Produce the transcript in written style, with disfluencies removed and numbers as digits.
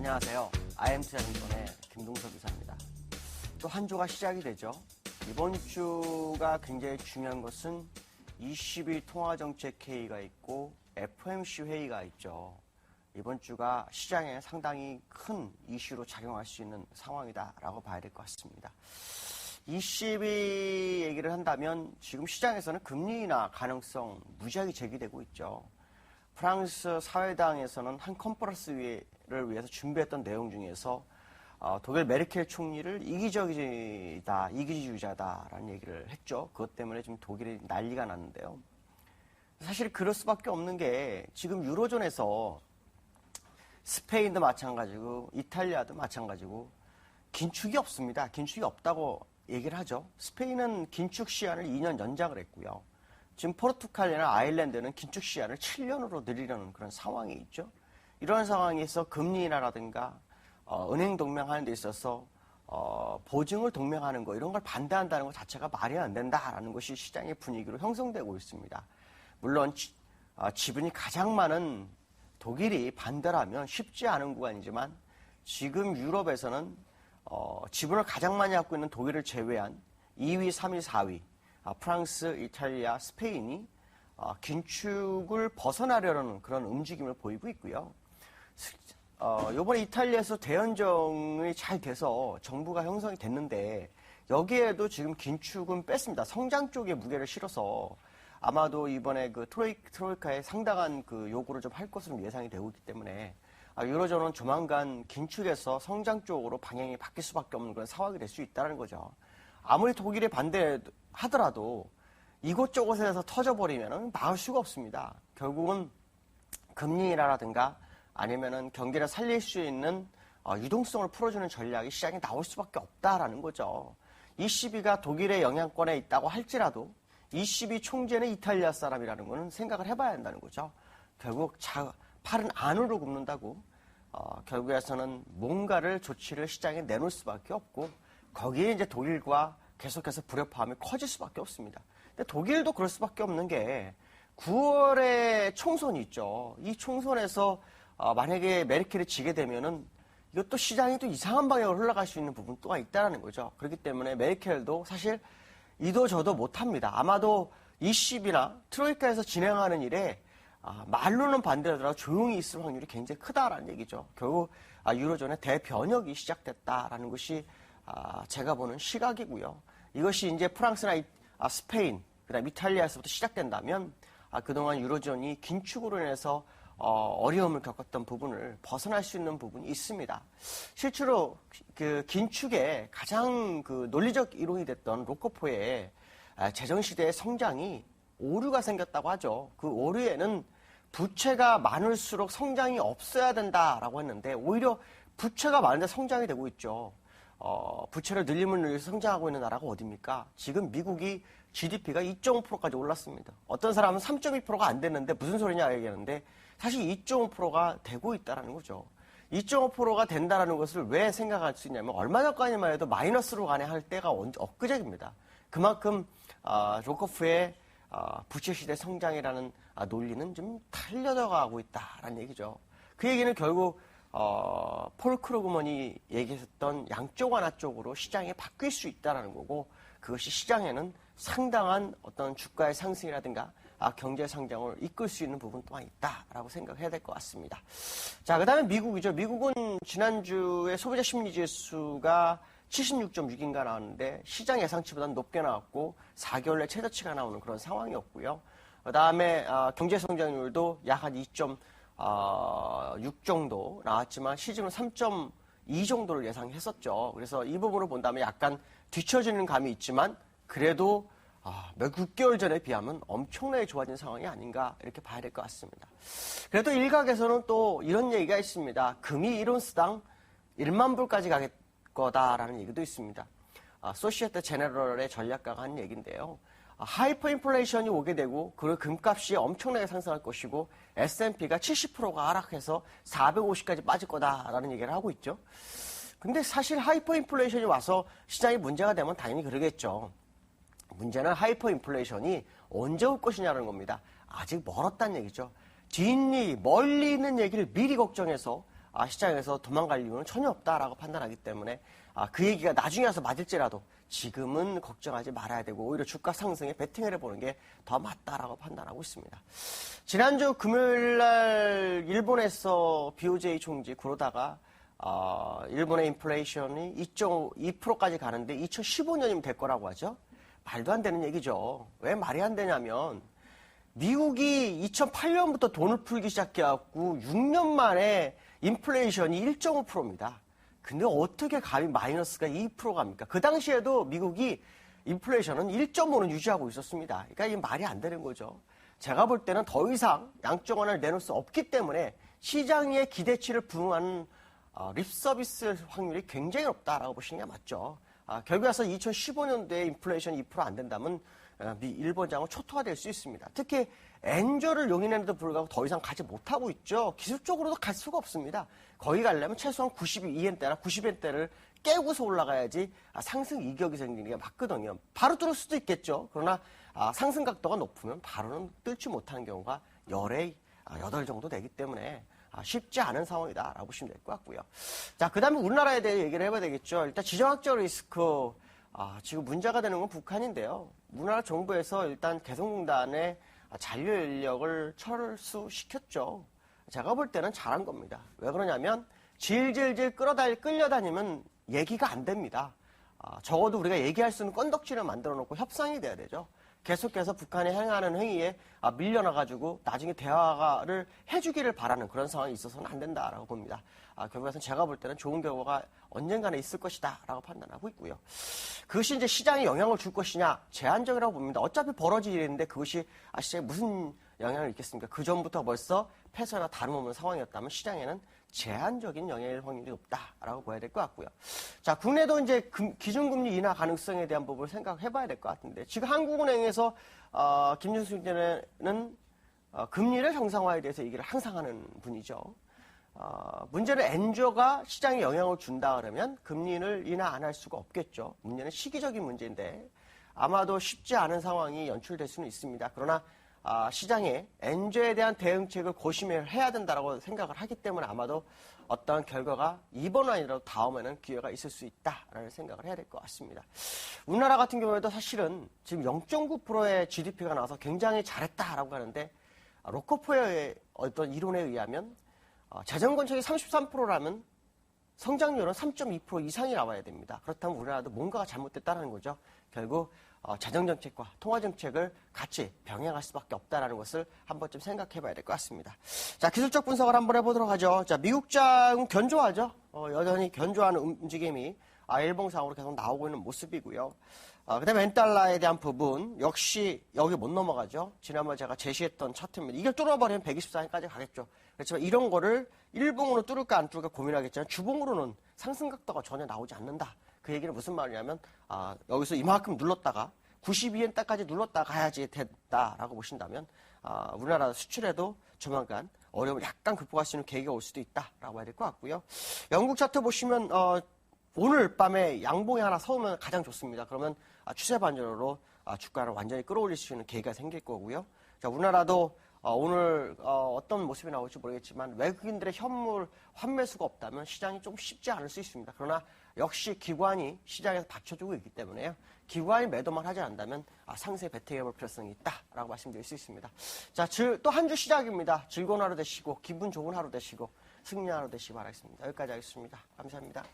안녕하세요. IM투자증권의 김동석 이사입니다. 또 한 주가 시작이 되죠. 이번 주가 굉장히 중요한 것은 20일 통화정책회의가 있고 FOMC 회의가 있죠. 이번 주가 시장에 상당히 큰 이슈로 작용할 수 있는 상황이다라고 봐야 될 것 같습니다. 20일 얘기를 한다면 지금 시장에서는 금리 인하 가능성 무지하게 제기되고 있죠. 프랑스 사회당에서는 한 컨퍼런스를 위해서 준비했던 내용 중에서 독일 메르켈 총리를 이기주의자다라는 얘기를 했죠. 그것 때문에 지금 독일이 난리가 났는데요. 사실 그럴 수밖에 없는 게 지금 유로존에서 스페인도 마찬가지고 이탈리아도 마찬가지고 긴축이 없습니다. 긴축이 없다고 얘기를 하죠. 스페인은 긴축 시한을 2년 연장을 했고요. 지금 포르투갈이나 아일랜드는 긴축 시한을 7년으로 늘리려는 그런 상황이 있죠. 이런 상황에서 금리 인하라든가 은행 동맹하는 데 있어서 보증을 동맹하는 거 이런 걸 반대한다는 것 자체가 말이 안 된다라는 것이 시장의 분위기로 형성되고 있습니다. 물론 지분이 가장 많은 독일이 반대라면 쉽지 않은 구간이지만 지금 유럽에서는 지분을 가장 많이 갖고 있는 독일을 제외한 2위, 3위, 4위 프랑스, 이탈리아, 스페인이 긴축을 벗어나려는 그런 움직임을 보이고 있고요. 이번에 이탈리아에서 대연정이 잘 돼서 정부가 형성이 됐는데 여기에도 지금 긴축은 뺐습니다. 성장 쪽에 무게를 실어서 아마도 이번에 그 트로이카에 상당한 그 요구를 좀 할 것으로 예상이 되고 있기 때문에 유로존은 조만간 긴축에서 성장 쪽으로 방향이 바뀔 수밖에 없는 그런 상황이 될 수 있다는 거죠. 아무리 독일에 반대하더라도 이곳저곳에서 터져버리면 막을 수가 없습니다. 결국은 금리 인하라든가 아니면은 경기를 살릴 수 있는 유동성을 풀어주는 전략이 시장에 나올 수밖에 없다라는 거죠. ECB가 독일의 영향권에 있다고 할지라도 ECB 총재는 이탈리아 사람이라는 거는 생각을 해봐야 한다는 거죠. 결국 팔은 안으로 굽는다고 결국에서는 뭔가를 조치를 시장에 내놓을 수밖에 없고 거기에 이제 독일과 계속해서 불협화음이 커질 수밖에 없습니다. 근데 독일도 그럴 수밖에 없는 게 9월에 총선이 있죠. 이 총선에서 만약에 메르켈이 지게 되면은 이것도 시장이 또 이상한 방향으로 흘러갈 수 있는 부분 또한 있다는 거죠. 그렇기 때문에 메르켈도 사실 이도 저도 못합니다. 아마도 ECB나 트로이카에서 진행하는 일에 말로는 반대하더라도 조용히 있을 확률이 굉장히 크다라는 얘기죠. 결국 유로존의 대변혁이 시작됐다라는 것이 제가 보는 시각이고요. 이것이 이제 프랑스나 스페인, 그다음 이탈리아에서부터 시작된다면 그동안 유로존이 긴축으로 인해서 어려움을 겪었던 부분을 벗어날 수 있는 부분이 있습니다. 실제로 그 긴축의 가장 그 논리적 이론이 됐던 로커포의 재정시대의 성장이 오류가 생겼다고 하죠. 그 오류에는 부채가 많을수록 성장이 없어야 된다라고 했는데 오히려 부채가 많은데 성장이 되고 있죠. 부채를 늘리면 늘려서 성장하고 있는 나라가 어디입니까? 지금 미국이 GDP가 2.5%까지 올랐습니다. 어떤 사람은 3.2%가 안 됐는데 무슨 소리냐 얘기하는데 사실 2.5%가 되고 있다는 거죠. 2.5%가 된다는 것을 왜 생각할 수 있냐면 얼마 전까지만 해도 마이너스로 가네 할 때가 엊그제입니다. 그만큼 로커프의 부채시대 성장이라는 논리는 좀 달려져 가고 있다라는 얘기죠. 그 얘기는 결국 폴 크루그먼이 얘기했던 양쪽 하나 쪽으로 시장이 바뀔 수 있다는 거고 그것이 시장에는 상당한 어떤 주가의 상승이라든가 경제 성장을 이끌 수 있는 부분 또한 있다라고 생각해야 될 것 같습니다. 자, 그 다음에 미국이죠. 미국은 지난주에 소비자 심리지수가 76.6인가 나왔는데 시장 예상치보다는 높게 나왔고 4개월 내 최저치가 나오는 그런 상황이었고요. 그 다음에 경제 성장률도 약 한 2.6 정도 나왔지만 시즌은 3.2 정도를 예상했었죠. 그래서 이 부분을 본다면 약간 뒤처지는 감이 있지만 그래도 몇 6개월 전에 비하면 엄청나게 좋아진 상황이 아닌가 이렇게 봐야 될 것 같습니다. 그래도 일각에서는 또 이런 얘기가 있습니다. 금이 1온스당 1만 불까지 가겠 거다라는 얘기도 있습니다. 소시에테 제네럴의 전략가가 한 얘기인데요. 하이퍼 인플레이션이 오게 되고 그리고 금값이 엄청나게 상승할 것이고 S&P가 70%가 하락해서 450까지 빠질 거다라는 얘기를 하고 있죠. 근데 사실 하이퍼 인플레이션이 와서 시장이 문제가 되면 당연히 그러겠죠. 문제는 하이퍼 인플레이션이 언제 올 것이냐는 겁니다. 아직 멀었다는 얘기죠. 멀리 있는 얘기를 미리 걱정해서 시장에서 도망갈 이유는 전혀 없다라고 판단하기 때문에 그 얘기가 나중에 와서 맞을지라도 지금은 걱정하지 말아야 되고 오히려 주가 상승에 베팅을 해보는 게 더 맞다라고 판단하고 있습니다. 지난주 금요일 날 일본에서 BOJ 총지 그러다가 일본의 인플레이션이 2.2%까지 가는데 2015년이면 될 거라고 하죠. 말도 안 되는 얘기죠. 왜 말이 안 되냐면 미국이 2008년부터 돈을 풀기 시작해갖고 6년 만에 인플레이션이 1.5%입니다. 근데 어떻게 감히 마이너스가 2% 갑니까? 그 당시에도 미국이 인플레이션은 1.5는 유지하고 있었습니다. 그러니까 이게 말이 안 되는 거죠. 제가 볼 때는 더 이상 양적 완화를 내놓을 수 없기 때문에 시장의 기대치를 부응하는 립서비스 확률이 굉장히 높다라고 보시는 게 맞죠. 결국에 와서 2015년도에 인플레이션이 2% 안 된다면 일본장은 초토화될 수 있습니다. 특히 엔저를 용인했는데도 불구하고 더 이상 가지 못하고 있죠. 기술적으로도 갈 수가 없습니다. 거기 가려면 최소한 92엔대나 90엔대를 깨고서 올라가야지 상승 이격이 생기는 게 맞거든요. 바로 뚫을 수도 있겠죠. 그러나 상승 각도가 높으면 바로는 뚫지 못하는 경우가 열에 8 정도 되기 때문에 쉽지 않은 상황이다라고 보시면 될 것 같고요. 자, 그 다음에 우리나라에 대해 얘기를 해봐야 되겠죠. 일단 지정학적 리스크, 지금 문제가 되는 건 북한인데요. 우리나라 정부에서 일단 개성공단에 잔류 인력을 철수시켰죠. 제가 볼 때는 잘한 겁니다. 왜 그러냐면 질질질 끌려다니면 얘기가 안 됩니다. 적어도 우리가 얘기할 수 있는 건덕지를 만들어 놓고 협상이 돼야 되죠. 계속해서 북한이 행하는 행위에 밀려나가지고 나중에 대화를 해주기를 바라는 그런 상황이 있어서는 안 된다라고 봅니다. 결국에는 제가 볼 때는 좋은 결과가 언젠가는 있을 것이다라고 판단하고 있고요. 그것이 이제 시장에 영향을 줄 것이냐 제한적이라고 봅니다. 어차피 벌어질 일인데 그것이 시장에 무슨 영향을 있겠습니까? 그 전부터 벌써 폐쇄나 다름없는 상황이었다면 시장에는 제한적인 영향일 확률이 높다라고 봐야 될 것 같고요. 자, 국내도 이제 기준금리 인하 가능성에 대한 부분을 생각해봐야 될 것 같은데 지금 한국은행에서 김준수 총재는 금리를 정상화에 대해서 얘기를 항상 하는 분이죠. 문제는 엔저가 시장에 영향을 준다 그러면 금리를 인하 안 할 수가 없겠죠. 문제는 시기적인 문제인데 아마도 쉽지 않은 상황이 연출될 수는 있습니다. 그러나 시장에 엔저에 대한 대응책을 고심해야 된다고 생각을 하기 때문에 아마도 어떤 결과가 이번은 아니라도 다음에는 기회가 있을 수 있다라는 생각을 해야 될 것 같습니다. 우리나라 같은 경우에도 사실은 지금 0.9%의 GDP가 나와서 굉장히 잘했다라고 하는데 로커포의 어떤 이론에 의하면 재정 건축이 33%라면 성장률은 3.2% 이상이 나와야 됩니다. 그렇다면 우리나라도 뭔가가 잘못됐다는 거죠. 결국 재정정책과 통화정책을 같이 병행할 수밖에 없다는 것을 한 번쯤 생각해 봐야 될 것 같습니다. 자, 기술적 분석을 한번 해보도록 하죠. 자, 미국장은 견조하죠. 여전히 견조하는 움직임이 일봉상으로 계속 나오고 있는 모습이고요. 그 다음에 엔달러에 대한 부분 역시 여기 못 넘어가죠. 지난번에 제가 제시했던 차트입니다. 이걸 뚫어버리면 124엔까지 가겠죠. 그렇지만 이런 거를 일봉으로 뚫을까 안 뚫을까 고민하겠지만 주봉으로는 상승 각도가 전혀 나오지 않는다. 그 얘기는 무슨 말이냐면 여기서 이만큼 눌렀다가 92엔까지 눌렀다 가야지 됐다라고 보신다면 우리나라 수출에도 조만간 어려움을 약간 극복할 수 있는 계기가 올 수도 있다라고 해야 될 것 같고요. 영국 차트 보시면 오늘 밤에 양봉이 하나 서우면 가장 좋습니다. 그러면 추세 반전으로 주가를 완전히 끌어올릴 수 있는 계기가 생길 거고요. 자, 우리나라도 오늘 어떤 모습이 나올지 모르겠지만 외국인들의 현물 환매수가 없다면 시장이 좀 쉽지 않을 수 있습니다. 그러나 역시 기관이 시장에서 받쳐주고 있기 때문에요. 기관이 매도만 하지 않는다면 상세히 베팅해볼 필요성이 있다라고 말씀드릴 수 있습니다. 자, 또 한 주 시작입니다. 즐거운 하루 되시고 기분 좋은 하루 되시고 승리하는 하루 되시기 바라겠습니다. 여기까지 하겠습니다. 감사합니다.